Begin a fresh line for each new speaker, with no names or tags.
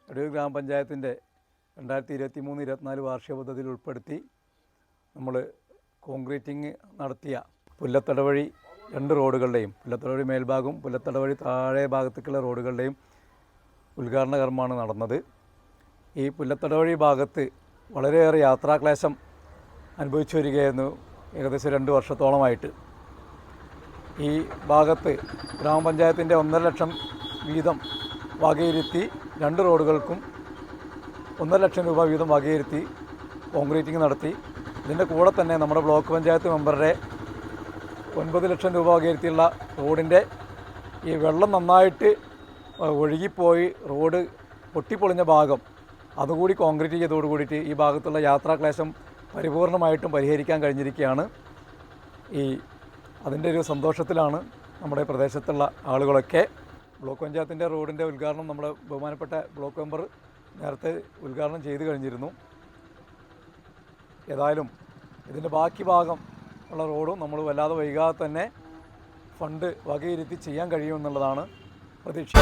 അടൂർ ഗ്രാമപഞ്ചായത്തിൻ്റെ 2023-24 വാർഷിക പദ്ധതിയിൽ ഉൾപ്പെടുത്തി നമ്മൾ കോൺക്രീറ്റിംഗ് നടത്തിയ പുല്ലത്തട വഴി 2 റോഡുകളുടെയും പുല്ലത്തട വഴി മേൽഭാഗവും പുല്ലത്തട വഴി താഴെ ഭാഗത്തേക്കുള്ള റോഡുകളുടെയും ഉദ്ഘാടന കർമ്മമാണ് നടന്നത്. ഈ പുല്ലത്തട വഴി ഭാഗത്ത് വളരെയേറെ യാത്രാക്ലേശം അനുഭവിച്ചു വരികയായിരുന്നു ഏകദേശം 2 വർഷത്തോളമായിട്ട്. ഈ ഭാഗത്ത് ഗ്രാമപഞ്ചായത്തിൻ്റെ 1.5 ലക്ഷം വീതം വകയിരുത്തി 2 റോഡുകൾക്കും 1.5 ലക്ഷം രൂപ വീതം വകയിരുത്തി കോൺക്രീറ്റിംഗ് നടത്തി. ഇതിൻ്റെ കൂടെ തന്നെ നമ്മുടെ ബ്ലോക്ക് പഞ്ചായത്ത് മെമ്പറുടെ 9 ലക്ഷം രൂപ വകയിരുത്തിയുള്ള റോഡിൻ്റെ ഈ വെള്ളം നന്നായിട്ട് ഒഴുകിപ്പോയി റോഡ് പൊട്ടിപ്പൊളിഞ്ഞ ഭാഗം അതുകൂടി കോൺക്രീറ്റ് ചെയ്തതോട് കൂടിയിട്ട് ഈ ഭാഗത്തുള്ള യാത്രാക്ലേശം പരിപൂർണമായിട്ടും പരിഹരിക്കാൻ കഴിഞ്ഞിരിക്കുകയാണ്. അതിൻ്റെ ഒരു സന്തോഷത്തിലാണ് നമ്മുടെ പ്രദേശത്തുള്ള ആളുകളൊക്കെ. ബ്ലോക്ക് പഞ്ചായത്തിൻ്റെ റോഡിൻ്റെ ഉദ്ഘാടനം നമ്മുടെ ബഹുമാനപ്പെട്ട ബ്ലോക്ക് മെമ്പർ നേരത്തെ ഉദ്ഘാടനം ചെയ്തു കഴിഞ്ഞിരുന്നു. ഏതായാലും ഇതിൻ്റെ ബാക്കി ഭാഗം ഉള്ള റോഡും നമ്മൾ വല്ലാതെ വൈകാതെ തന്നെ ഫണ്ട് വകയിരുത്തി ചെയ്യാൻ കഴിയുമെന്നുള്ളതാണ് പ്രതീക്ഷ.